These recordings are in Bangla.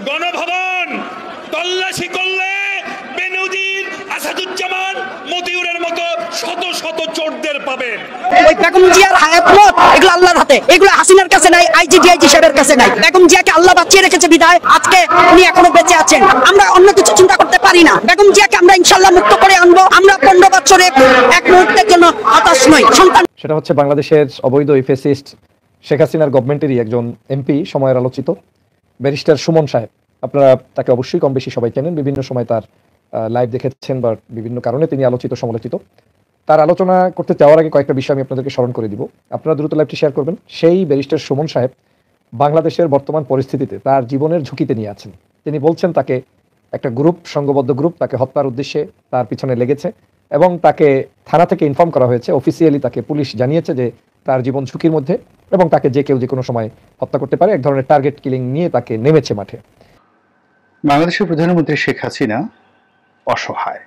গণভবন তল্লাশি করলে বেনজির, আসাদুজ্জামান, মতিউরের মতো শত শত চোরদের পাবেন। ওই বেগম জিয়ার হায়াত মত এগুলো আল্লাহর হাতে, এগুলো হাসিনার কাছে নাই, আইজিডিআইজি সাহেবের কাছে নাই। বেগম জিয়াকে আল্লাহ বাঁচিয়ে রেখেছে বিধায় আজকে উনি এখনো বেঁচে আছেন। আমরা অন্য কিছু চিন্তা করতে পারি না। বেগম জিয়াকে আমরা ইনশাআল্লাহ মুক্ত করে আনবো। আমরা 15 বছরে এক মুহূর্তের জন্য হতাশ নই। সন্তান সেটা হচ্ছে বাংলাদেশের অবৈধ ফ্যাসিস্ট শেখ হাসিনার গভর্নমেন্টেরই একজন এমপি, সময়ের আলোচিত ব্যারিস্টার সুমন সাহেব। আপনারা তাকে অবশ্যই কম বেশি সবাই চেনেন, বিভিন্ন সময় তার লাইভ দেখেছেন বা বিভিন্ন কারণে তিনি আলোচিত সমালোচিত। তার আলোচনা করতে যাওয়ার আগে কয়েকটা বিষয় আমি আপনাদেরকে স্মরণ করে দিব, আপনারা দ্রুত লাইভটি শেয়ার করবেন। সেই ব্যারিস্টার সুমন সাহেব বাংলাদেশের বর্তমান পরিস্থিতিতে তার জীবনের ঝুঁকিতে নিয়ে আছেন। তিনি বলছেন তাকে একটা গ্রুপ, সংঘবদ্ধ গ্রুপ তাকে হত্যার উদ্দেশ্যে তার পিছনে লেগেছে এবং তাকে থানা থেকে ইনফর্ম করা হয়েছে, অফিসিয়ালি তাকে পুলিশ জানিয়েছে যে তার জীবন ঝুঁকির মধ্যে এবং তাকে যে কেউ যে কোনো সময় হত্যা করতে পারে। এক ধরনের টার্গেট কিলিং নিয়ে তাকে নেমেছে মাঠে। বাংলাদেশের প্রধানমন্ত্রী শেখ হাসিনা অসহায়।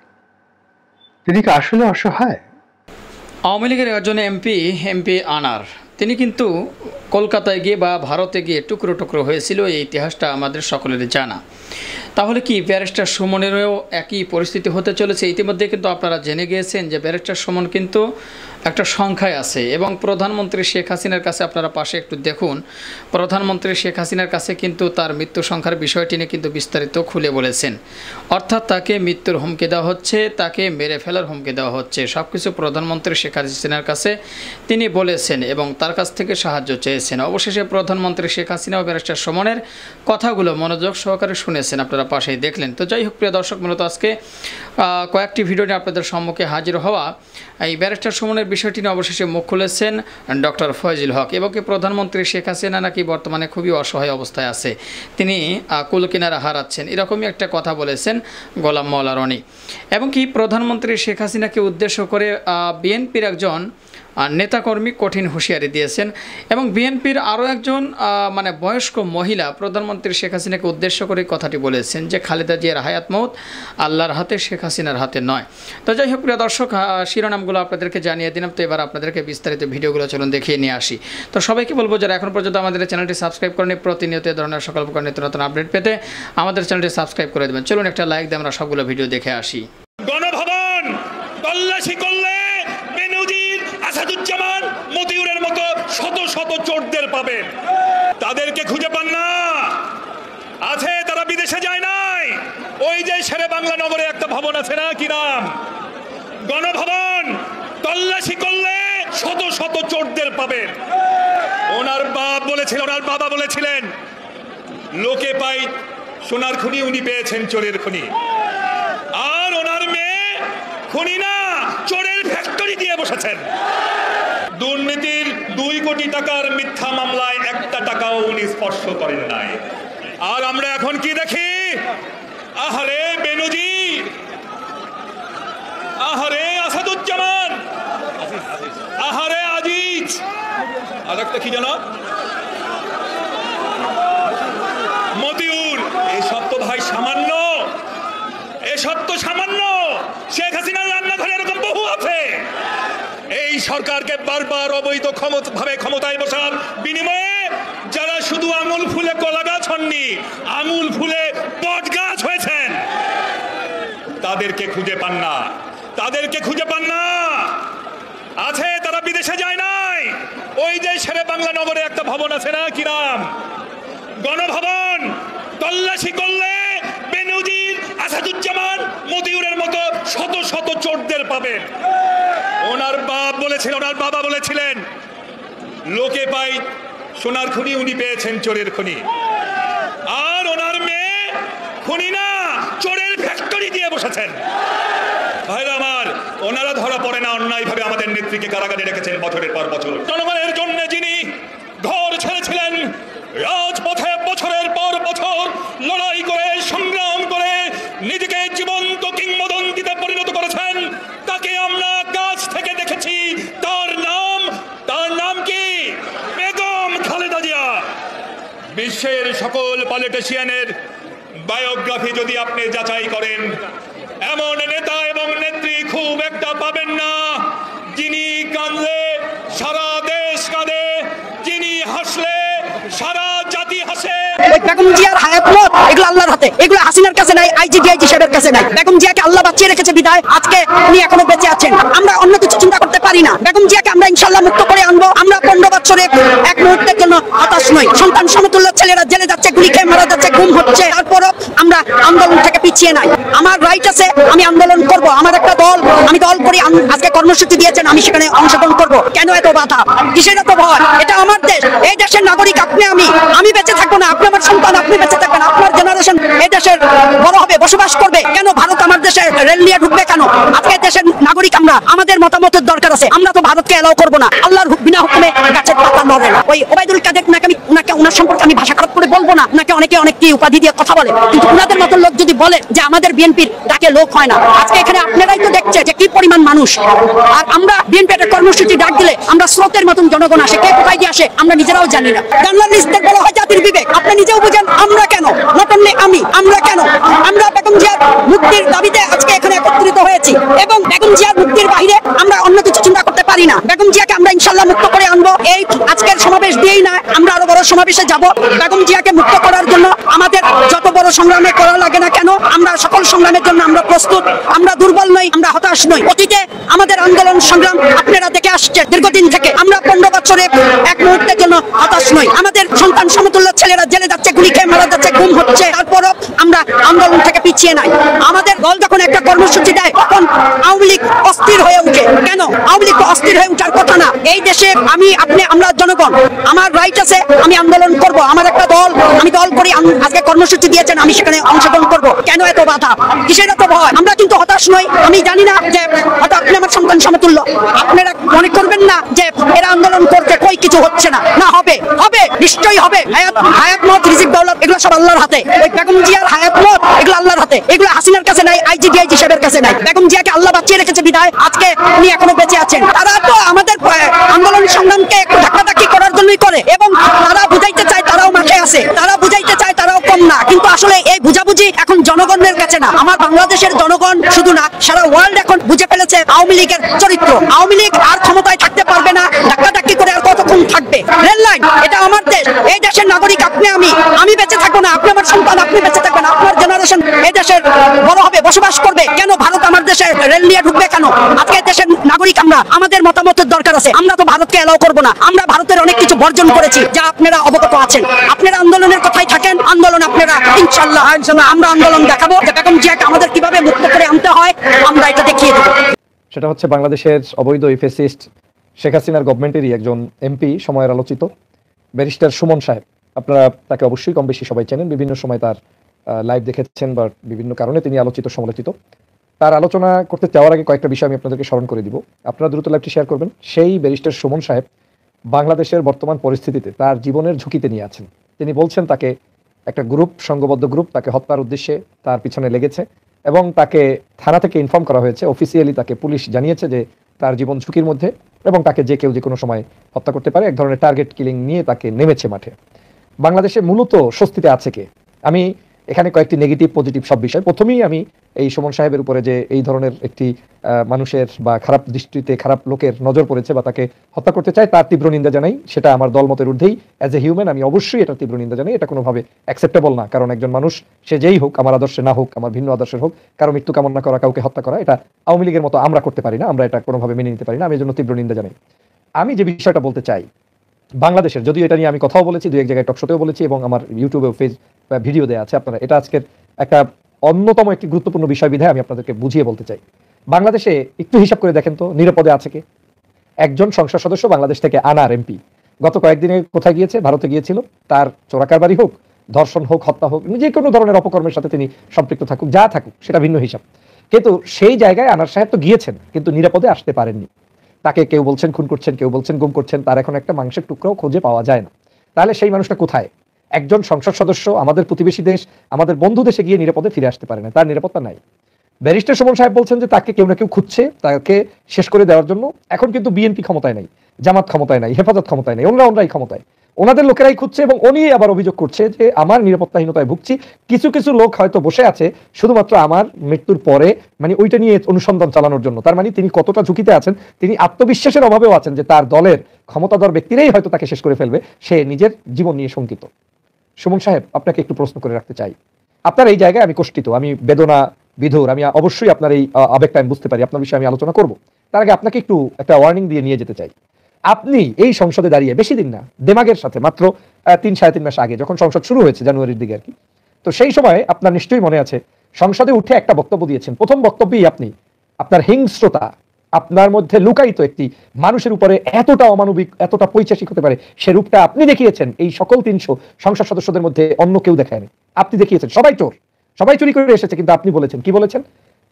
তিনি কি আসলে অসহায়? আওয়ামী লীগের একজন এমপি আনার, তিনি কিন্তু কলকাতায় গিয়ে বা ভারতে গিয়ে টুকরো টুকরো হয়েছিল। এই ইতিহাসটা আমাদের সকলেরই জানা। তাহলে কি ব্যারিস্টার সুমনেরও একই পরিস্থিতি হতে চলেছে? ইতিমধ্যে কিন্তু আপনারা জেনে গিয়েছেন যে ব্যারিস্টার সুমন কিন্তু একটা সংখ্যায় আছে এবং প্রধানমন্ত্রী শেখ হাসিনার কাছে, আপনারা পাশে একটু দেখুন, প্রধানমন্ত্রী শেখ হাসিনার কাছে কিন্তু তার মৃত্যু সংখ্যার বিষয়টি নিয়ে কিন্তু বিস্তারিত খুলে বলেছেন। অর্থাৎ তাকে মৃত্যুর হুমকি দেওয়া হচ্ছে, তাকে মেরে ফেলার হুমকি দেওয়া হচ্ছে, সব কিছু প্রধানমন্ত্রী শেখ হাসিনার কাছে তিনি বলেছেন এবং তার কাছ থেকে সাহায্য চেয়েছেন। অবশেষে প্রধানমন্ত্রী শেখ হাসিনা ও ব্যারিস্টার সুমনের কথাগুলো মনোযোগ সহকারে শুনেছেন, আপনারা পাশেই দেখলেন। তো যাই হোক প্রিয় দর্শক, মূলত আজকে কয়েকটি ভিডিও নিয়ে আপনাদের সম্মুখে হাজির হওয়া। এই ব্যারিস্টার সুমনের বিষয়টি নিয়ে অবশেষে মুখ খুলেছেন ডক্টর ফয়জুল হক এবং প্রধানমন্ত্রী শেখ হাসিনা নাকি বর্তমানে খুবই অসহায় অবস্থায় আছে, তিনি কুল কিনারা হারাচ্ছেন, এরকমই একটা কথা বলেছেন গোলাম মাওলা রনি। এবং কি প্রধানমন্ত্রী শেখ হাসিনাকে উদ্দেশ্য করে বিএনপির একজন নেতাকর্মী কঠিন হুঁশিয়ারি দিয়েছেন এবং বিএনপির আরও একজন বয়স্ক মহিলা প্রধানমন্ত্রী শেখ হাসিনাকে উদ্দেশ্য করে কথাটি বলেছেন যে খালেদা জিয়ার হায়াত মৌত আল্লাহর হাতে, শেখ হাসিনার হাতে নয়। তো যাই হোক প্রিয় দর্শক, শিরোনামগুলো আপনাদেরকে জানিয়ে দিলাম। তো এবার আপনাদেরকে বিস্তারিত ভিডিওগুলো চলুন দেখিয়ে নিয়ে আসি। তো সবাইকে বলবো যারা এখন পর্যন্ত আমাদের চ্যানেলটি সাবস্ক্রাইব করেনি, প্রতিনিয়ত এই ধরনের সকল প্রকার নিত্য নতুন আপডেট পেতে আমাদের চ্যানেলটি সাবস্ক্রাইব করে দেবেন। চলুন একটা লাইক দিয়ে আমরা সবগুলো ভিডিও দেখে আসি। গণভবন তল্লাশি করলে বেনজির, আসাদুজ্জামান, মতিউরের মতো শত শত চোরদের পাবেন। তাদেরকে খুঁজে পান না। আছে, তারা বিদেশে যায় নাই। ওই যে শেরে বাংলা নগরে একটা ভবন আছে না, কি নাম, গণভবন, তল্লাশি করলে শত শত চোরদের পাবেন। ওনার বাবা বলেছিলেন লোকে পাই সোনার খনি, উনি পেয়েছেন চোরের খনি। আর ওনার মেয়ে খনি না, চোরের ফ্যাক্টরি দিয়ে বসেছেন। দুর্নীতির 2 কোটি টাকার মিথ্যা মামলায় 1টা টাকাও উনি স্পর্শ করেন নাই। আর আমরা এখন কি দেখি? আহারে বেনজির, আহারে আসাদুজ্জামান, আহারে আজিজ, আর একটা কি জানো, মতিউর। এসব তো ভাই সামান্য, এসব তো সামান্য। শেখ হাসিনার রান্নাঘরে এরকম বহু আছে। এই সরকারকে বারবার অবৈধ ভাবে ক্ষমতায় বসার বিনিময়ে যারা শুধু আঙুল ফুলে কলা গাছ হননি, আঙুল ফুলে বট গাছ হয়েছেন, তাদেরকে খুঁজে পান না। তাদেরকে খুঁজে পান না। আছে, তারা বিদেশে যায় নাই। ওই যে শেরে বাংলা নগরে একটা ভবন আছে না, কি নাম, গণভবন, তল্লাশি করলে বেনজির, আসাদুজ্জামান, মতিউরের মতো শত শত চোরদের পাবেন। ওনার বাবা বলেছিলেন লোকে পাই সোনার খনি, উনি পেয়েছেন চোরের খনি। আর ওনার মেয়ে খনি না, চোরের ফ্যাক্টরি দিয়ে বসেছেন। ভাইরা আমার, ওনারা ধরা পড়ে না অন্যায়ভাবে আমাদের নেত্রীকে কারাগারে রেখেছেন বছরের পর বছর। জনগণের জন্য যিনি ঘর ছেড়েছিলেন, রাজপথে বছরের পর বছর লড়াই করে, সংগ্রাম করে নিজেকে জীবন্ত কিংবদন্তিতে পরিণত করেছেন, তাকে আমরা কাছ থেকে দেখেছি। তার নাম কি? বেগম খালেদা জিয়া। বিশ্বের সকল পলিটিশিয়ানের বায়োগ্রাফি যদি আপনি যাচাই করেন, এমন নেতা এবং নেত্রী খুব একটা পাবেন না যিনি কাঁদলে সারা দেশ কাঁদে, যিনি হাসলে সারা জাতি হাসে। বেগম জিয়ার হায়াত মত এগুলো সাহেবের কাছে নাই। বেগম জিয়াকে আল্লাহ বাঁচিয়ে রেখেছে বিধায় আজকে উনি এখনো বেঁচে আছেন। আমরা অন্য কিছু চিন্তা করতে পারি না। বেগম জিয়াকে আমরা ইনশাল্লাহ মুক্ত করে আনবো। আমরা 15 বছরে এক মুহূর্তের জন্য হতাশ নই। সন্তান সমতুল্য ছেলেরা জেলে যাচ্ছে, গুলি খেয়ে মারা যাচ্ছে, গুম হচ্ছে, তারপরও আমরা আন্দোলন থেকে পিছিয়ে নাই। আমার রাইট আছে, আমি আন্দোলন করব। আমার একটা দল, আমি দল করি, আজকে কর্মসূচি দিয়েছেন, আমি সেখানে অংশগ্রহণ করব। কেন এত বাধা, কিসের এত ভয়? এটা আমার দেশ, এই দেশের নাগরিক আপনি, আমি বেঁচে থাকবো না, আপনি আমার সন্তান, আপনি বেঁচে থাকবেন, আপনার জেনারেশন এই দেশের বড় হবে, বসবাস করবে। কেন ভারত আমার দেশে রেল নিয়ে ঢুকবে কেন? আজকে দেশের নাগরিক আমরা, আমাদের মতামতের দরকার আছে। আমরা তো ভারতকে এলাও করবো না। আল্লাহর বিনা হুকুমে গাছের পাতা নড়ে না। ওই ওবায়দুল কাদের উনাকে উনার সম্পর্কে আমি ভাষা খারাপ করে বলবো না। উনাকে অনেকে অনেক উপাধি দিয়ে কথা বলে, কিন্তু উনাদের মতো লোক যদি বলে যে আমাদের বিএনপির ডাকে লোক হয় না, আজকে এখানে আপনারাই তো দেখছে যে কি পরিমাণ মানুষ। আর আমরা বিএনপি একটা কর্মসূচি ডাক দিলে আমরা স্রোতের মতন জনগণ আসে, কে কোথায় দিয়ে আসে আমরা নিজেরাও জানি না। জার্নালিস্টদের বলা হয় জাতির বিবেক, আপনি নিজেও বুঝেন। আমরা কেন, নট অনলি আমরা কেন, আমরা বেগম জিয়ার মুক্তির দাবিতে আজকে এখানে একত্রিত হয়েছি, এবং বেগম জিয়ার মুক্তির বাইরে আমরা অন্য কিছু চিন্তা করতে পারি না। বেগম জিয়াকে আমরা ইনশাল্লাহ মুক্ত করে আনবো। এই আজকের সমাবেশ দিয়েই না, আমরা আরো বড় সমাবেশে যাব। বেগম জিয়াকে মুক্ত করার জন্য আমাদের যত বড় সংগ্রামে করা লাগে না কেন, আমরা সকল সংগ্রামের জন্য আমরা প্রস্তুত। আমরা দুর্বল নই, আমরা হতাশ নই। অতীতে আমাদের আন্দোলন সংগ্রাম আপনারা দেখে আসছেন দীর্ঘদিন থেকে। আমরা 15 বছরে এক মুহূর্তের জন্য হতাশ নই। আমাদের সন্তান সমতুল্য ছেলেরা জেলে যাচ্ছে, গুলি খেয়ে মারা যাচ্ছে, গুম হচ্ছে, তারপরও আমরা আন্দোলন থেকে পিছিয়ে নাই। আমাদের দল যখন একটা কর্মসূচি দেয় তখন আওয়ামী লীগ অস্থির হয়ে উঠে। কেন? আওয়ামী লীগ অস্থির হয়ে উঠার কথা না। এই দেশে আমি, আপনি, আমরা জনগণ, আমার রাইট আছে, আমি আন্দোলন করব। আমার একটা দল, আমি দল করি, আজকে কর্মসূচি দিয়েছেন, আমি সেখানে অংশগ্রহণ করব। কেন এত বাধা, কিসের এত ভয়? আমরা কিন্তু হতাশ নই। আমি জানি না যে হয়তো আপনি আমার সন্তান সমতুল্য, আপনারা মনে করবেন না যে এরা আন্দোলন করতে কই কিছু হচ্ছে না। না, হবে, হবে, নিশ্চয়ই হবে। হায়াত মত, রিজিক দৌলত, এগুলো সব আল্লাহর হাতে। ওই বেগম জিয়ার হায়াত মত, এগুলো আল্লাহর হাতে। এগুলো হাসিনার কাছে নাই, আইজি সাহেবের কাছে নাই। বেগম জিয়াকে আল্লাহ বাঁচিয়ে রেখেছে বিধায় আজকে উনি এখনো বেঁচে আছেন। তারা তো আমাদের আন্দোলন সংগ্রামকে একটু ধাক্কাধাক্কি করার জন্যই করে, এবং তারা বুঝাইতে চায় তারাও মাঠে আছে, তারা বুঝাইতে চায় তারাও কম না। কিন্তু আসলে এই বুঝাবুঝি এখন জনগণের কাছে না। আমার বাংলাদেশের জনগণ শুধু না, সারা ওয়ার্ল্ড এখন বুঝে ফেলেছে আওয়ামী লীগের চরিত্র। আওয়ামী লীগ আর ক্ষমতায় থাকতে পারবে না, ধাক্কাধাক্কি করে আর কতক্ষণ থাকবে? রেল লাইন, এটা আমার দেশ, এই দেশের নাগরিক আপনি, আমি বেঁচে থাকবো না, আপনি আমার সন্তান, আপনি বেঁচে থাকবেন, আপনার জেনারেশন এই দেশের বড় হবে, বসবাস করবে। কেন ভারত আমার দেশে রেল নিয়ে ঢুকবে কেন? আজকে দেশের নাগরিক আমরা, আমাদের মতামতের দরকার আছে। আমরা তো ভারতকে এলাও করবো না। আমরা ভারতের অনেক কিছু বর্জন করেছি, যা আপনারা অবগত আছেন। আপনারা আন্দোলনের কথাই থাকেন, আন্দোলন আপনারা ইনশাল্লাহ আমরা আন্দোলন দেখাবো যে বেগম জিয়াকে আমাদের কিভাবে মুক্ত করে আনতে হয়, আমরা এটা দেখিয়ে দেবো। সেটা হচ্ছে বাংলাদেশের অবৈধ ফ্যাসিস্ট শেখ হাসিনার গভর্নমেন্টেরই একজন এমপি, সময়ের আলোচিত ব্যারিস্টার সুমন সাহেব। আপনারা তাকে অবশ্যই কম বেশি সবাই চেনেন, বিভিন্ন সময় তার লাইভ দেখেছেন বা বিভিন্ন কারণে তিনি আলোচিত সমালোচিত। তার আলোচনা করতে যাওয়ার আগে কয়েকটা বিষয় আমি আপনাদেরকে স্মরণ করে দিব, আপনারা দ্রুত লাইভটি শেয়ার করবেন। সেই ব্যারিস্টার সুমন সাহেব বাংলাদেশের বর্তমান পরিস্থিতিতে তার জীবনের ঝুঁকিতে নিয়ে আছেন। তিনি বলছেন তাকে একটা গ্রুপ, সংঘবদ্ধ গ্রুপ তাকে হত্যার উদ্দেশ্যে তার পিছনে লেগেছে, এবং তাকে থানা থেকে ইনফর্ম করা হয়েছে, অফিসিয়ালি তাকে পুলিশ জানিয়েছে যে তার জীবন ঝুঁকির মধ্যে, এবং তাকে যে কেউ যে কোনো সময় হত্যা করতে পারে। এক ধরনের টার্গেট কিলিং নিয়ে তাকে নেমেছে মাঠে। বাংলাদেশে মূলত স্বস্তিতে আছে কে? আমি এখানে কয়েকটি নেগেটিভ পজিটিভ সব বিষয়। প্রথমেই আমি এই সুমন সাহেবের উপরে যে এই ধরনের একটি মানুষের বা খারাপ দৃষ্টিতে খারাপ লোকের নজর পড়েছে বা তাকে হত্যা করতে চায়, তার তীব্র নিন্দা জানাই। সেটা আমার দলমতের ঊর্ধ্বেই। অ্যাজ এ হিউম্যান আমি অবশ্যই এটা তীব্র নিন্দা জানাই। এটা কোনোভাবে অ্যাকসেপ্টেবল না, কারণ একজন মানুষ সে যেই হোক, আমার আদর্শে না হোক, আমার ভিন্ন আদর্শের হোক, কারো মৃত্যু কামনা করা, কাউকে হত্যা করা, এটা আওয়ামী লীগের মতো আমরা করতে পারি না, আমরা এটা কোনোভাবে মেনে নিতে পারি না। আমি এর জন্য তীব্র নিন্দা জানাই। আমি যে বিষয়টা বলতে চাই, বাংলাদেশের, যদিও এটা নিয়ে আমি কথাও বলেছি, দু এক জায়গায় টকশোতেও বলেছি, এবং আমার ইউটিউবেও ভিডিও দেওয়া আছে, আপনারা এটা আজকের একটা অন্যতম একটি গুরুত্বপূর্ণ বিষয় বিধায় আমি আপনাদেরকে বুঝিয়ে বলতে চাই। বাংলাদেশে একটু হিসাব করে দেখেন তো, নিরাপদে আছে কে? একজন সংসদ সদস্য বাংলাদেশ থেকে আনার এমপি গত কয়েকদিনে কোথায় গিয়েছে? ভারতে গিয়েছিল। তার চোরাকারবারি হোক, ধর্ষণ হোক, হত্যা হোক, যে কোনো ধরনের অপকর্মের সাথে তিনি সম্পৃক্ত থাকুক, যা থাকুক, সেটা ভিন্ন হিসাব। কিন্তু সেই জায়গায় আনার সাহেব তো গিয়েছেন, কিন্তু নিরাপদে আসতে পারেননি। তাকে কেউ বলছেন খুন করছেন, কেউ বলছেন গুম করছেন, তার এখন একটা মাংসের টুকরাও খুঁজে পাওয়া যায় না। তাহলে সেই মানুষটা কোথায়? একজন সংসদ সদস্য আমাদের প্রতিবেশী দেশ, আমাদের বন্ধু দেশে গিয়ে নিরাপদে ফিরে আসতে পারে না, তার নিরাপত্তা নাই। ব্যারিস্টার সুমন সাহেব বলছেন যে তাকে কেউ না কেউ খুঁজছে তাকে শেষ করে দেওয়ার জন্য। এখন কিন্তু বিএনপি ক্ষমতায় নাই, জামাত ক্ষমতায় নাই, হেফাজত ক্ষমতায় নাই, ওনারাই ক্ষমতায়, ওনাদের লোকেরাই খুঁজছে, এবং উনি আবার অভিযোগ করছে যে আমার নিরাপত্তাহীনতায় ভুগছি। কিছু কিছু লোক হয়তো বসে আছে শুধুমাত্র আমার মৃত্যুর পরে মানে ওইটা নিয়ে অনুসন্ধান চালানোর জন্য। তার মানে তিনি কতটা ঝুঁকিতে আছেন, তিনি আত্মবিশ্বাসের অভাবেও আছেন যে তার দলের ক্ষমতাধর ব্যক্তিরাই হয়তো তাকে শেষ করে ফেলবে, সে নিজের জীবন নিয়ে শঙ্কিত। সুমন সাহেব, আপনাকে একটু প্রশ্ন করে রাখতে চাই, আপনার এই জায়গায় আমি কষ্টিত, আমি বেদনা বিধুর, আমি অবশ্যই আপনার এই আবেগটা আমি বুঝতে পারি, আপনার বিষয়ে আমি আলোচনা করব। তার আগে আপনাকে একটু একটা ওয়ার্নিং দিয়ে নিয়ে যেতে চাই। আপনি এই সংসদে দাঁড়িয়ে বেশি দিন না, দেমাগের সাথে মাত্র 3-3.5 মাস আগে যখন সংসদ শুরু হয়েছে জানুয়ারির দিকে আর কি, তো সেই সময় আপনার নিশ্চয়ই মনে আছে সংসদে উঠে একটা বক্তব্য দিয়েছেন। প্রথম বক্তব্যেই আপনি আপনার হিংস্রতা, আপনার মধ্যে লুকায়িত একটি মানুষের উপরে এতটা অমানবিক, এতটা পৈশাচিক হতে পারে সে রূপটা আপনি দেখিয়েছেন। এই সকল 300 সংসদ সদস্যদের মধ্যে অন্য কেউ দেখায়নি, আপনি দেখিয়েছেন। সবাই চোর, সবাই চুরি করে এসেছে, কিন্তু আপনি বলেছেন, কি বলেছেন?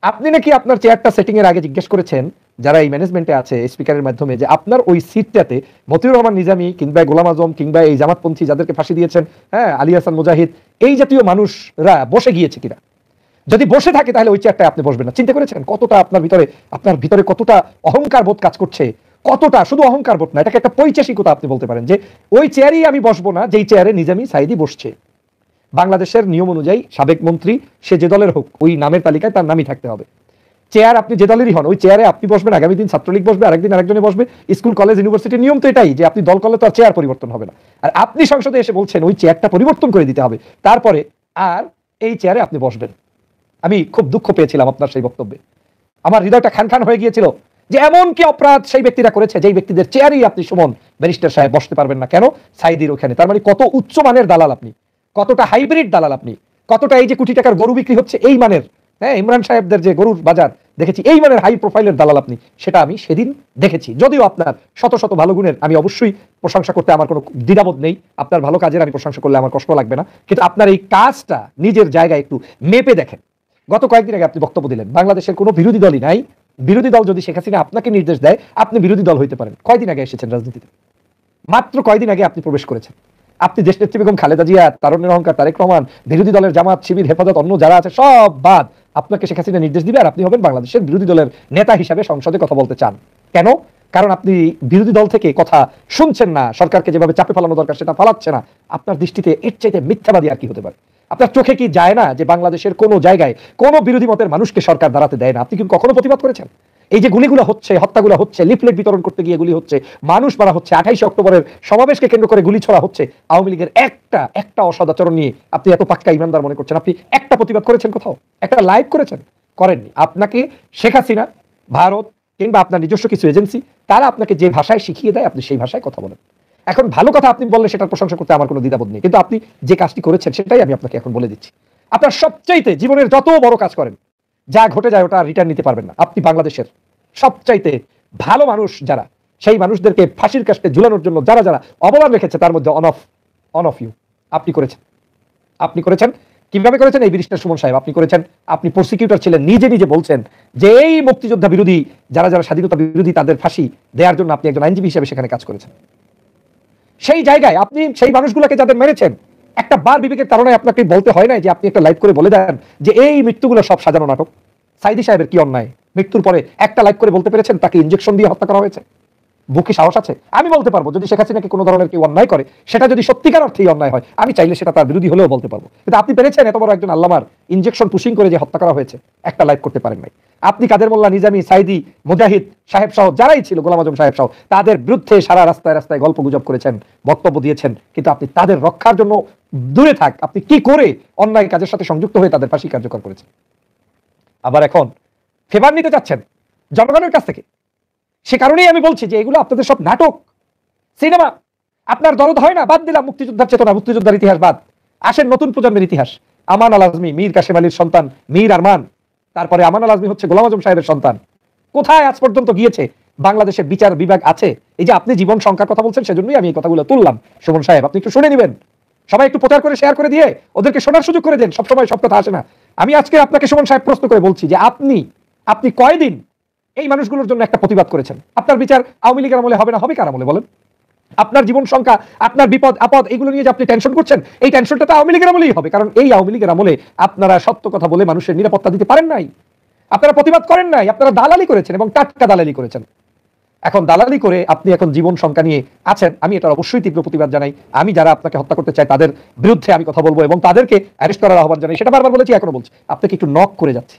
আপনি নাকি আপনার চেয়ারটা সেটিং এর আগে জিজ্ঞেস করেছেন যারা এই ম্যানেজমেন্টে আছে স্পিকারের মাধ্যমে, যে আপনার ওই সিটটাতে মতিউর রহমান নিজামী কিংবা গোলাম আজম কিংবা এই জামাতপন্থী যাদেরকে ফাঁসি দিয়েছেন, হ্যাঁ, আলী হাসান মুজাহিদ, এই জাতীয় মানুষরা বসে গিয়েছে কিনা। যদি বসে থাকে তাহলে ওই চেয়ারটায় আপনি বসবেন না। চিন্তা করেছেন কতটা আপনার ভিতরে কতটা অহংকার বোধ কাজ করছে? কতটা, শুধু অহংকার বোধ না, এটাকে একটা পৈশাচিকতা আপনি বলতে পারেন, যে ওই চেয়ারেই আমি বসবো না যেই চেয়ারে নিজামী সাইদি বসছে। বাংলাদেশের নিয়ম অনুযায়ী সাবেক মন্ত্রী সে যে দলের হোক, ওই নামের তালিকায় তার নামই থাকতে হবে। চেয়ার আপনি যে দলেরই হন, ওই চেয়ারে আপনি বসবেন, আগামী দিন ছাত্রলীগ বসবে, আরেকদিন আরেকজনে বসবে। স্কুল কলেজ ইউনিভার্সিটির নিয়ম তো এটাই, যে আপনি দল করলে তো আর চেয়ার পরিবর্তন হবে না। আর আপনি সংসদে এসে বলছেন ওই চেয়ারটা পরিবর্তন করে দিতে হবে, তারপরে আর এই চেয়ারে আপনি বসবেন। আমি খুব দুঃখ পেয়েছিলাম আপনার সেই বক্তব্যে, আমার হৃদয়টা খান খান হয়ে গিয়েছিল যে এমন কি অপরাধ সেই ব্যক্তিরা করেছে যেই ব্যক্তিদের চেয়ারেই আপনি সুমন ব্যারিস্টার সাহেব বসতে পারবেন না কেন? সাইদির ওখানে। তার মানে কত উচ্চ মানের দালাল আপনি, কতটা হাইব্রিড দালাল আপনি, কতটা এই যে কোটি টাকার গরু বিক্রি হচ্ছে এই মানের, হ্যাঁ, ইমরান সাহেবদের যে গরুর বাজার দেখেছি এই মানের হাই প্রোফাইলের দালাল আপনি, সেটা আমি সেদিন দেখেছি। যদিও আপনার শত শত ভালো গুণের আমি অবশ্যই প্রশংসা করতে আমার কোনো দ্বিধাবোধ নেই, আপনার ভালো কাজের আমি প্রশংসা করলে আমার কষ্ট লাগবে না, কিন্তু আপনার এই কাজটা নিজের জায়গায় একটু মেপে দেখেন। গত কয়েকদিন আগে আপনি বক্তব্য দিলেন বাংলাদেশের কোনো বিরোধী দলই নাই, বিরোধী দল যদি শেখ হাসিনা আপনাকে নির্দেশ দেয় আপনি বিরোধী দল হইতে পারেন। কয়দিন আগে এসেছেন রাজনীতিতে? মাত্র কয়দিন আগে আপনি প্রবেশ করেছেন। আপনি দেশনেত্রী বেগম খালেদা জিয়া, তারুণ্যের অহংকার তারেক রহমান, বিরোধী দলের জামাত শিবির হেফাজত অন্য যারা আছে সব বাদ, আপনাকে শেখ হাসিনা নির্দেশ দিবে আর আপনি হবেন বাংলাদেশের বিরোধী দলের নেতা হিসাবে সংসদে কথা বলতে চান। কেন? কারণ আপনি বিরোধী দল থেকে কথা শুনছেন না, সরকারকে যেভাবে চাপে ফালানো দরকার সেটা ফালাচ্ছে না। আপনার দৃষ্টিতে এর চাইতে মিথ্যাবাদী আর কি হতে পারে? আপনার চোখে কি যায় না যে বাংলাদেশের কোনো জায়গায় কোনো বিরোধী মতের মানুষকে সরকার দাঁড়াতে দেয় না? আপনি কি কখনো প্রতিবাদ করেছেন? এই যে গুলিগুলো হচ্ছে, হত্যাগুলো হচ্ছে, লিফলেট বিতরণ করতে গিয়ে গুলি হচ্ছে, মানুষ মারা হচ্ছে, 28 অক্টোবরের সমাবেশকে কেন্দ্র করে গুলি ছোড়া হচ্ছে, আওয়ামী লীগের একটা অসদাচরণ নিয়ে আপনি এত পাক্কা ইমানদার মনে করছেন? আপনি একটা প্রতিবাদ করেছেন কোথাও? একটা লাইভ করেছেন? করেননি। আপনাকে শেখ হাসিনা, ভারত কিংবা আপনার নিজস্ব কিছু এজেন্সি তারা আপনাকে যে ভাষায় শিখিয়ে দেয় আপনি সেই ভাষায় কথা বলেন। এখন ভালো কথা আপনি বললে সেটার প্রশংসা করতে আমার কোনো দ্বিধাবোধ নেই, কিন্তু আপনি যে কাজটি করেছেন সেটাই আমি আপনাকে এখন বলে দিচ্ছি। আপনার সবচাইতে জীবনের যত বড় কাজ করেন, যা ঘটে যায় ওটা রিটার্ন নিতে পারবেন না। আপনি বাংলাদেশের সবচাইতে ভালো মানুষ যারা, সেই মানুষদেরকে ফাঁসির কাস্টে ঝুলানোর জন্য যারা যারা অবদান রেখেছে তার মধ্যে অন অফ ইউ আপনি করেছেন। কিভাবে করেছেন? এই ব্যারিস্টার সুমন সাহেব আপনি করেছেন। আপনি প্রসিকিউটর ছিলেন, নিজে বলছেন যে এই মুক্তিযোদ্ধা বিরোধী যারা যারা স্বাধীনতা বিরোধী তাদের ফাঁসি দেওয়ার জন্য আপনি একজন আইনজীবী হিসেবে সেখানে কাজ করেছেন। সেই জায়গায় আপনি সেই মানুষগুলোকে যাদের মেরেছেন, একটা বার বিবেকের তাড়নায় আপনাকে বলতে হয় না যে আপনি একটা লাইভ করে বলে দেন যে এই মৃত্যুগুলো সব সাজানো নাটক? সাইদি সাহেবের কি অন্যায়? মৃত্যুর পরে একটা লাইভ করে বলতে পেরেছেন তাকে ইনজেকশন দিয়ে হত্যা করা হয়েছে? বুকে সাহস আছে? আমি বলতে পারবো যদি শেখ হাসিনাকে কোনো ধরনের কেউ অন্যায় করে, সেটা যদি সত্যিকার অর্থেই অন্যায় হয়, আমি চাইলে সেটা তার বিরোধী হলেও বলতে পারবো। কিন্তু আপনি পেরেছেন এত বড় একজন আল্লামার ইনজেকশন পুশিং করে যে হত্যা করা হয়েছে, একটা লাইভ করতে পারেন নাই। আপনি কাদের মোল্লা, নিজামী, সাইদি, মুজাহিদ সাহেব সহ যারাই ছিল, গোলাম আজম সাহেব সহ, তাদের বিরুদ্ধে সারা রাস্তায় রাস্তায় গল্প গুজব করেছেন, বক্তব্য দিয়েছেন, কিন্তু আপনি তাদের রক্ষার জন্য দূরে থাক আপনি কি করে অন্যায় কাজের সাথে সংযুক্ত হয়ে তাদের ফাঁসি কার্যকর করেছেন। আবার এখন ফেভার নিতে চাচ্ছেন জনগণের কাছ থেকে। সে কারণেই আমি বলছি যে এগুলো আপনাদের সব নাটক, সিনেমা। আপনার দরদ হয় না? বাদ দিলাম মুক্তিযোদ্ধার চেতনা, মুক্তিযোদ্ধার ইতিহাস বাদ, আসেন নতুন প্রজন্মের ইতিহাস। আমান আল আজমি মীর কাসেম আলীর সন্তান, মীর আরমান, তারপরে আমান আল আজমি হচ্ছে গোলাম আজম সাহেবের সন্তান। কোথায় আজ পর্যন্ত গিয়েছে বাংলাদেশের বিচার বিভাগ? আছে। এই যে আপনি জীবন সংখ্যার কথা বলছেন, সেজন্যই আমি এই কথাগুলো তুললাম। সুমন সাহেব আপনি একটু শুনে নেবেন, সবাই একটু প্রচার করে শেয়ার করে দিয়ে ওদেরকে শোনার সুযোগ করে দেন। সবসময় সব কথা আসে না। আমি আজকে আপনাকে সুমন সাহেব প্রশ্ন করে বলছি যে আপনি কয়দিন এই মানুষগুলোর জন্য একটা প্রতিবাদ করেছেন? আপনার বিচার আওয়ামী লীগের আমলে হবে না, হবে কার আমলে বলেন? আপনার জীবন সংখ্যা, আপনার বিপদ আপদ, এগুলো নিয়ে যে আপনি টেনশন করছেন, এই টেনশনটা তো আওয়ামী লীগের আমলেই হবে, কারণ এই আওয়ামী লীগের আমলে আপনারা সত্য কথা বলে মানুষের নিরাপত্তা দিতে পারেন নাই, আপনারা প্রতিবাদ করেন নাই, আপনারা দালালি করেছেন এবং টাটকা দালালি করেছেন। এখন দালালি করে আপনি এখন জীবন সংখ্যা নিয়ে আছেন। আমি এটার অবশ্যই তীব্র প্রতিবাদ জানাই। আমি যারা আপনাকে হত্যা করতে চাই তাদের বিরুদ্ধে আমি কথা বলবো এবং তাদেরকে অ্যারেস্ট করার আহ্বান জানাই। সেটা বারবার বলেছি, এখনো বলছি। আপনাকে একটু নক করে যাচ্ছি,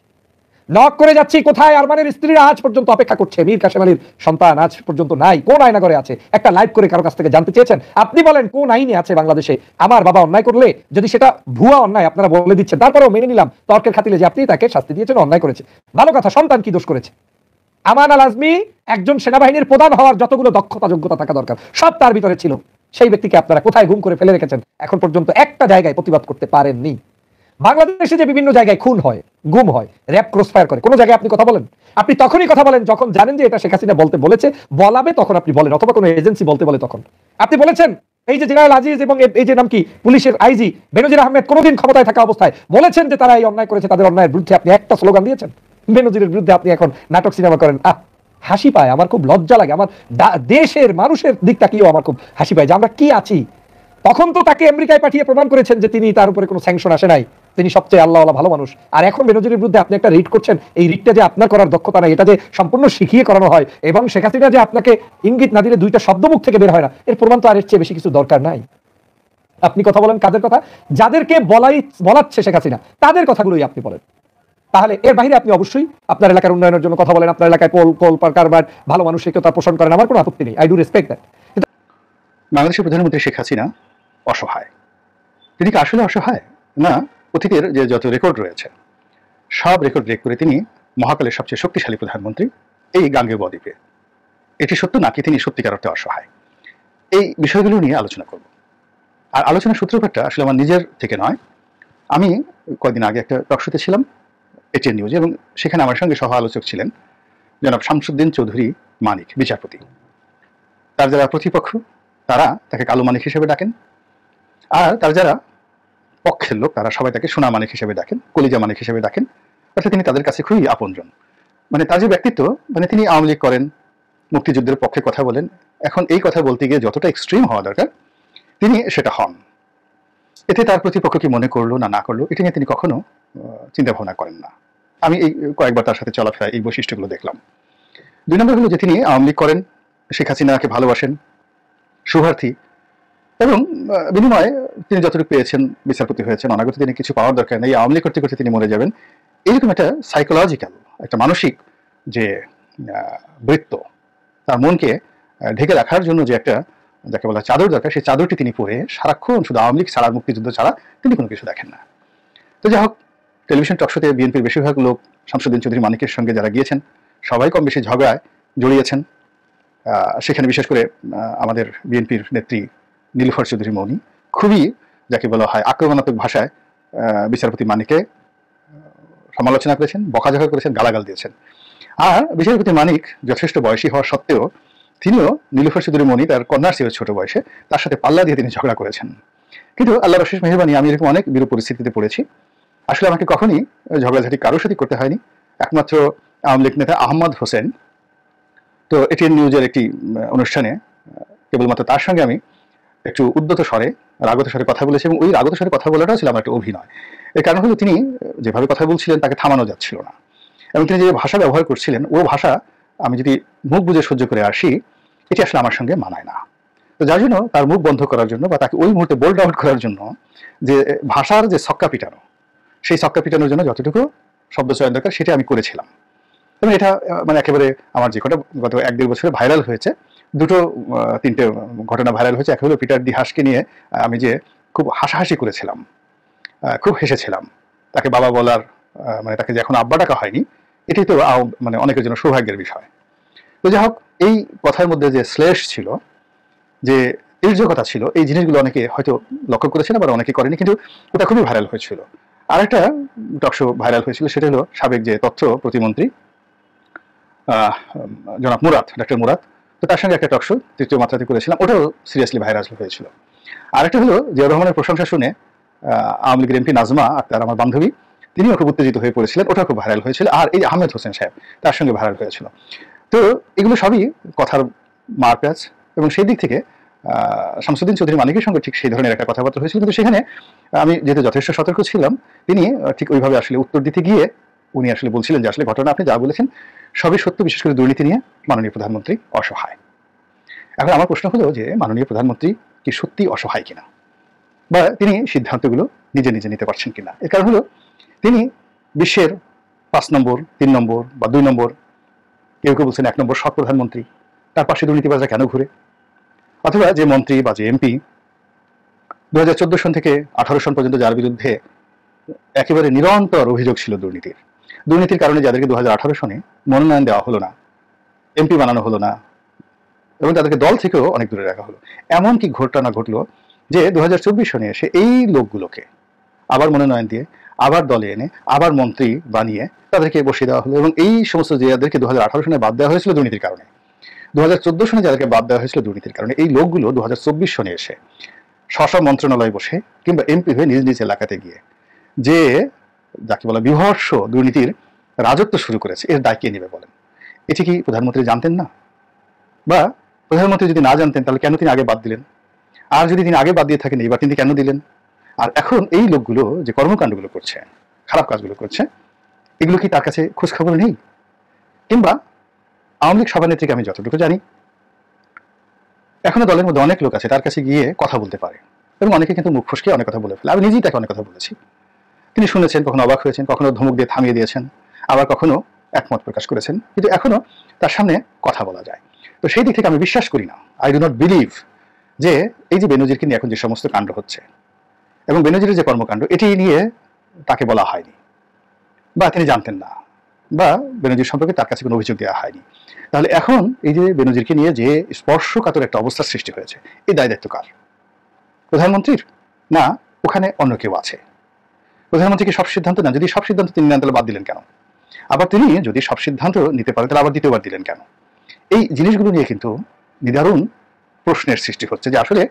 নক করে যাচ্ছি, কোথায় আরমানের স্ত্রীরা আজ পর্যন্ত অপেক্ষা করছে, মীর কাসেম আলীর সন্তান আজ পর্যন্ত নাই, কোন আয়নাঘরে আছে? একটা লাইভ করে কারো কাছ থেকে জানতে চেয়েছেন? আপনি বলেন কোন আইনে আছে বাংলাদেশে আমার বাবা অন্যায় করলে যদি সেটা ভুয়া অন্যায় আপনারা বলে দিচ্ছেন, তারপরেও মেনে নিলাম তর্কের খাতিরে যে আপনি তাকে শাস্তি দিয়েছেন, অন্যায় করেছে, ভালো কথা, সন্তান কি দোষ করেছে? আমান আল আজমি একজন সেনাবাহিনীর প্রধান হওয়ার যতগুলো দক্ষতা যোগ্যতা থাকা দরকার সব তার ভিতরে ছিল। সেই ব্যক্তিকে আপনারা কোথায় গুম করে ফেলে রেখেছেন? এখন পর্যন্ত একটা জায়গায় প্রতিবাদ করতে পারেননি। বাংলাদেশে যে বিভিন্ন জায়গায় খুন হয়, গুম হয়, র‍্যাব ক্রসফায়ার করে, কোন জায়গায় আপনি কথা বলেন? আপনি তখনই কথা বলেন যখন জানেন যে এটা শেখ হাসিনা বলতে বলেছে, বলাবে, তখন আপনি বলেন, অথবা কোনো এজেন্সি বলতে বলে তখন আপনি বলেছেন। এই যে জেনারেল আজিজ এবং এই যে নাম কি পুলিশের আইজি বেনজির আহমেদ কোনোদিন ক্ষমতায় থাকা অবস্থায় বলেছেন যে তারা এই অন্যায় করেছে, তাদের অন্যায়ের বিরুদ্ধে আপনি একটা স্লোগান দিয়েছেন? বেনজিরের বিরুদ্ধে আপনি এখন নাটক সিনেমা করেন। হাসি পায়, আমার খুব লজ্জা লাগে, আমার দেশের মানুষের দিকটা কিও আমার খুব হাসি পায় যে আমরা কি আছি। তখন তো তাকে আমেরিকায় পাঠিয়ে প্রমাণ করেছেন যে তিনি, তার উপরে কোনো স্যাংশন আসে নাই, তিনি সবচেয়ে আল্লাহওয়ালা ভালো মানুষ। আর এখন বেনজিরের বিরুদ্ধে আপনি একটা রিট করছেন, এই রিটটা যে আপনার করার দক্ষতা নাই, এটা যে সম্পূর্ণ শিখিয়ে করানো হয়, এবং শেখ হাসিনা যে আপনাকে ইঙ্গিত না দিলে দুইটা শব্দ মুখ থেকে বের হয় না, এর প্রমাণ তো আর এর চেয়ে বেশি কিছু দরকার নাই। আপনি কথা বলেন কাদের কথা? যাদেরকে বলাচ্ছে শেখ হাসিনা, তাদের কথাগুলোই আপনি বলেন। তাহলে এর বাইরে আপনি অবশ্যই আপনার এলাকার উন্নয়নের জন্য কথা বলেন, আপনার এলাকায় পোল কারবার ভালো মানুষকে তার পোষণ করেন, আমার কোনো আপত্তি নেই, আই ডু রেসপেক্ট দ্যাট। বাংলাদেশের প্রধানমন্ত্রী শেখ হাসিনা অসহায়। তিনি কি আসলে অসহায়? না, অতীতের যে যত রেকর্ড রয়েছে সব রেকর্ড ব্রেক করে তিনি মহাকালের সবচেয়ে শক্তিশালী প্রধানমন্ত্রী এই গাঙ্গেয় বদ্বীপে। এটি সত্য নাকি তিনি সত্যিকার অর্থে অসহায়? এই বিষয়গুলো নিয়ে আলোচনা করব। আর আলোচনার সূত্রপাতটা আসলে আমার নিজের থেকে নয়। আমি কয়েকদিন আগে একটা টকশোতে ছিলাম, এটিএন নিউজে, এবং সেখানে আমার সঙ্গে সহ আলোচক ছিলেন জনাব শামসুদ্দিন চৌধুরী মানিক, বিচারপতি। তার যারা প্রতিপক্ষ তারা তাকে কালো মানিক হিসেবে ডাকেন, আর তার যারা পক্ষের লোক তারা সবাই তাকে সোনা মানিক হিসেবে ডাকেন, কলিজা মানিক হিসেবে ডাকেন। অর্থাৎ তিনি তাদের কাছে খুবই আপনজন। মানে তার যে ব্যক্তিত্ব, মানে তিনি আওয়ামী লীগ করেন, মুক্তিযুদ্ধের পক্ষে কথা বলেন, এখন এই কথা বলতে গিয়ে যতটা এক্সট্রিম হওয়া দরকার তিনি সেটা হন। এতে তার প্রতিপক্ষ কি মনে করলো না করলো এটা নিয়ে তিনি কখনো চিন্তা ভাবনা করেন না। আমি এই কয়েকবার তার সাথে চলাফেরা এই বৈশিষ্ট্যগুলো দেখলাম। 2 নম্বর হলো যে তিনি আওয়ামী লীগ করেন, শেখ হাসিনাকে ভালোবাসেন, শুভার্থী, এবং বিনিময়ে তিনি যতটুকু পেয়েছেন, বিচারপতি হয়েছেন, অনাগত তিনি কিছু পাওয়ার দরকার নেই, আওয়ামী লীগ করতে করতে তিনি মরে যাবেন, এইরকম একটা সাইকোলজিক্যাল, একটা মানসিক যে বৃত্ত, তার মনকে ঢেকে রাখার জন্য যে একটা যাকে বলা চাদর দরকার, সেই চাদরটি তিনি পরে সারাক্ষণ শুধু আওয়ামী লীগ ছাড়া, মুক্তিযুদ্ধ ছাড়া তিনি কোনো কিছু দেখেন না। তো যাই হোক, টেলিভিশন টকশোতে বিএনপির বেশিরভাগ লোক শামসুদ্দিন চৌধুরী মানিকের সঙ্গে যারা গিয়েছেন সবাই কম বেশি ঝগড়ায় জড়িয়েছেন। সেখানে বিশেষ করে আমাদের বিএনপির নেত্রী নীলুফার চৌধুরী মৌনি খুবই যাকে বলা হয় আক্রমণাত্মক ভাষায় বিচারপতি মানিককে সমালোচনা করেছেন, বকাঝকা করেছেন, গালাগাল দিয়েছেন। আর বিচারপতি মানিক যথেষ্ট বয়সী হওয়া সত্ত্বেও তিনিও নীলুফার চৌধুরী মৌনি তার কন্যার চেয়ে ছোট বয়সে তার সাথে পাল্লা দিয়ে তিনি ঝগড়া করেছেন। কিন্তু আল্লাহর অশেষ মেহেরবানি, আমি এরকম অনেক বিরূপ পরিস্থিতিতে পড়েছি। আসলে আমাকে কখনই ঝগড়াঝাটি কারোর সাথে করতে হয়নি। একমাত্র আওয়ামী লীগ নেতা আহমদ হোসেন, তো এটিএন নিউজের একটি অনুষ্ঠানে কেবলমাত্র তার সঙ্গে আমি একটু উদ্যত স্বরে, রাগত স্বরে কথা বলেছি, এবং ওই রাগত স্বরে কথা বলাটাও ছিল আমার একটা অভিনয়। এর কারণ হলো তিনি যেভাবে কথা বলছিলেন তাকে থামানো যাচ্ছিল না, এবং তিনি যে ভাষা ব্যবহার করছিলেন ও ভাষা আমি যদি মুখ বুঝে সহ্য করে আসি এটি আসলে আমার সঙ্গে মানায় না। তো যার জন্য তার মুখ বন্ধ করার জন্য বা তাকে ওই মুহূর্তে বোল্ড আউট করার জন্য যে ভাষার যে ছক্কা পিটানো, সেই ছক্কা পিটানোর জন্য যতটুকু শব্দ চয়ন দরকার সেটা আমি করেছিলাম। এবং এটা মানে একেবারে আমার যে কটা গত 1-1.5 বছরে ভাইরাল হয়েছে, 2-3টে ঘটনা ভাইরাল হয়েছে। এক হলো পিটার দি হাসকে নিয়ে আমি যে খুব হাসাহাসি করেছিলাম, খুব হেসেছিলাম, তাকে বাবা বলার মানে তাকে যে এখন আব্বা ডাকা হয়নি, এটাই তো মানে অনেকের জন্য সৌভাগ্যের বিষয়। তো যাই হোক, এই কথার মধ্যে যে শ্লেষ ছিল, যে তীর্যকতা ছিল, এই জিনিসগুলো অনেকে হয়তো লক্ষ্য করেছেন, আবার অনেকে করেনি, কিন্তু ওটা খুবই ভাইরাল হয়েছিল। আর একটা টকশো ভাইরাল হয়েছিল, সেটা হলো সাবেক যে তথ্য প্রতিমন্ত্রী জনাব মুরাদ, ডক্টর মুরাদ, তো তার সঙ্গে একটা টকশো তৃতীয় মাত্রাতে করেছিলাম, ওটাও সিরিয়াসলি ভাইরাল হয়েছিল। আরেকটা হলো জিয়াউর রহমানের প্রশংসা শুনে আওয়ামী লীগের এমপি নাজমা আক্তার, আমার বান্ধবী, তিনিও খুব উত্তেজিত হয়ে পড়েছিলেন, ওটাও খুব ভাইরাল হয়েছিল। আর এই আহমেদ হোসেন সাহেব, তার সঙ্গে ভাইরাল হয়েছিল। তো এগুলো সবই কথার মারপ্যাচ, এবং সেই দিক থেকে শামসুদ্দিন চৌধুরী মানিকের সঙ্গে ঠিক সেই ধরনের একটা কথাবার্তা হয়েছিল। কিন্তু সেখানে আমি যেহেতু যথেষ্ট সতর্ক ছিলাম, তিনি ঠিক ওইভাবে আসলে উত্তর দিতে গিয়ে উনি আসলে বলছিলেন যে আসলে ঘটনা আপনি যা বলেছেন সবই সত্য, বিশেষ করে দুর্নীতি নিয়ে মাননীয় প্রধানমন্ত্রী অসহায়। এখন আমার প্রশ্ন হলো যে মাননীয় প্রধানমন্ত্রী কি সত্যি অসহায় কিনা, বা তিনি সিদ্ধান্তগুলো নিজে নিজে নিতে পারছেন কিনা। এর কারণ হলো তিনি বিশ্বের 5 নম্বর, 3 নম্বর বা 2 নম্বর, কেউ কেউ বলছেন 1 নম্বর সৎ প্রধানমন্ত্রী, তার পাশে দুর্নীতিবাজরা কেন ঘুরে? অথবা যে মন্ত্রী বা যে এমপি 2014 সন থেকে 18 সন পর্যন্ত যার বিরুদ্ধে একেবারে নিরন্তর অভিযোগ ছিল দুর্নীতির কারণে যাদেরকে 2018 সনে মনোনয়ন দেওয়া হলো না, এমপি বানানো হলো না এবং তাদেরকে দল থেকেও অনেক দূরে রাখা হলো, এমন কি ঘটনা ঘটলো যে 2024 সনে এসে এই লোকগুলোকে আবার মনোনয়ন দিয়ে আবার দলে এনে আবার মন্ত্রী বানিয়ে তাদেরকে বসিয়ে দেওয়া হলো। এবং এই সমস্ত যাদেরকে 2018 সনে বাদ দেওয়া হয়েছিল দুর্নীতির কারণে, 2014 সনে যাদেরকে বাদ দেওয়া হয়েছিল দুর্নীতির কারণে, এই লোকগুলো 2024 সনে এসে স্ব মন্ত্রণালয়ে বসে কিংবা এমপি হয়ে নিজ নিজ এলাকাতে গিয়ে যে যাকে বলা বিভৎস দুর্নীতির রাজত্ব শুরু করেছে, এর দায় কে নেবে বলেন? এটি কি প্রধানমন্ত্রী জানতেন না? বা প্রধানমন্ত্রী যদি না জানতেন তাহলে কেন তিনি আগে বাদ দিলেন? আর যদি তিনি আগে বাদ দিয়ে থাকেন এবার তিনি কেন দিলেন? আর এখন এই লোকগুলো যে কর্মকাণ্ডগুলো করছে, খারাপ কাজগুলো করছে, এগুলো কি তার কাছে খোঁজ খবর নেই? কিংবা আওয়ামী লীগ সভানেত্রীকে আমি যতটুকু জানি এখনো দলের মধ্যে অনেক লোক আছে তার কাছে গিয়ে কথা বলতে পারে এবং অনেকে কিন্তু মুখ ফসকে অনেক কথা বলে ফেলে। আমি নিজেই তাকে অনেক কথা বলেছি, তিনি শুনেছেন, কখনো অবাক হয়েছেন, কখনো ধমক দিয়ে থামিয়ে দিয়েছেন, আবার কখনো একমত প্রকাশ করেছেন, কিন্তু এখনো তার সামনে কথা বলা যায়। তো সেই দিক থেকে আমি বিশ্বাস করি না, আই ডু নট বিলিভ যে এই যে বেনজিরকে নিয়ে এখন যে সমস্ত কাণ্ড হচ্ছে এবং বেনজিরের যে কর্মকাণ্ড এটি নিয়ে তাকে বলা হয়নি বা তিনি জানতেন না বা বেনজির সম্পর্কে তার কাছে কোনো অভিযোগ দেওয়া হয়নি। তাহলে এখন এই যে বেনজিরকে নিয়ে যে স্পর্শকাতর একটা অবস্থার সৃষ্টি হয়েছে, এই দায় দায়িত্ব কার? প্রধানমন্ত্রীর না ওখানে অন্য কেউ আছে? প্রধানমন্ত্রীকে সব সিদ্ধান্ত নেন, যদি সব সিদ্ধান্ত তিনি নেন তাহলে বাদ দিলেন কেন? আবার তিনি যদি সব সিদ্ধান্ত নিতে পারেন তাহলে আবার দ্বিতীয়বার দিলেন কেন? এই জিনিসগুলো নিয়ে কিন্তু নিদারুণ প্রশ্নের সৃষ্টি হচ্ছে যে আসলে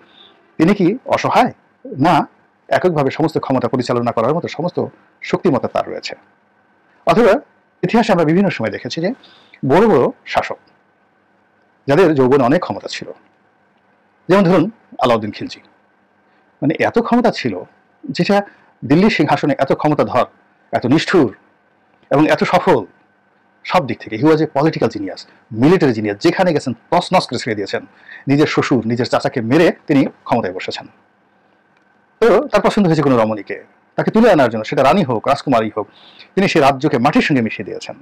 তিনি কি অসহায়, না এককভাবে সমস্ত ক্ষমতা পরিচালনা করার মতো সমস্ত শক্তিমত্তা তার রয়েছে? অথবা ইতিহাসে আমরা বিভিন্ন সময় দেখেছি যে বড় বড় শাসক যাদের যৌবনে অনেক ক্ষমতা ছিল, যেমন ধরুন আলাউদ্দিন খিলজি, মানে এত ক্ষমতা ছিল যেটা দিল্লির সিংহাসনে এত ক্ষমতাধর, এত নিষ্ঠুর এবং এত সফল সব দিক থেকে। He was a political genius, military genius, যেখানে গেছেন তছনছ করে ছেড়ে দিয়েছেন। নিজের শ্বশুর নিজের চাচাকে মেরে তিনি ক্ষমতায় বসেছেন। তো তার পছন্দ হয়েছে কোনো রমণীকে, তাকে তুলে আনার জন্য, সেটা রানী হোক রাজকুমারী হোক, তিনি সেই রাজ্যকে মাটির সঙ্গে মিশিয়ে দিয়েছেন।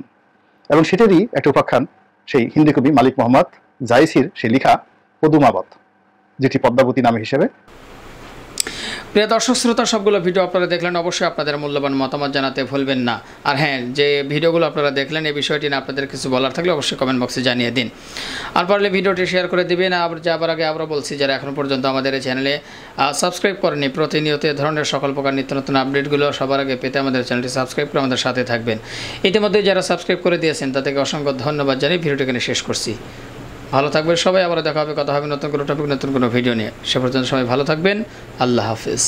এবং সেটারই একটা উপাখ্যান সেই হিন্দি কবি মালিক মোহাম্মদ জাইসির সেই লেখা পদুমাবত, যেটি পদ্মাবতী নামে হিসেবে। প্রিয় দর্শক শ্রোতা, সবগুলো ভিডিও আপনারা দেখলেন, অবশ্যই আপনাদের মূল্যবান মতামত জানাতে ভুলবেন না। আর হ্যাঁ, যে ভিডিওগুলো আপনারা দেখলেন এই বিষয়টি নিয়ে আপনাদের কিছু বলার থাকলে অবশ্যই কমেন্ট বক্সে জানিয়ে দিন। আর পারলে ভিডিওটি শেয়ার করে দিবেন। যাবার আগে আমরা বলছি, যারা এখনও পর্যন্ত আমাদের এই চ্যানেলে সাবস্ক্রাইব করেনি, প্রতিনিয়ত এ ধরনের সকল প্রকার নিত্য নতুন আপডেটগুলো সবার আগে পেতে আমাদের চ্যানেলটি সাবস্ক্রাইব করে আমাদের সাথে থাকবেন। ইতিমধ্যে যারা সাবস্ক্রাইব করে দিয়েছেন তাদেরকে অসংখ্য ধন্যবাদ জানিয়ে ভিডিওটি এখানে শেষ করছি। ভালো থাকবেন সবাই, আবার দেখা হবে, কথা হবে নতুন কোনো টপিক, নতুন কোনো ভিডিও নিয়ে। সে পর্যন্ত সবাই ভালো থাকবেন। আল্লাহ হাফিজ।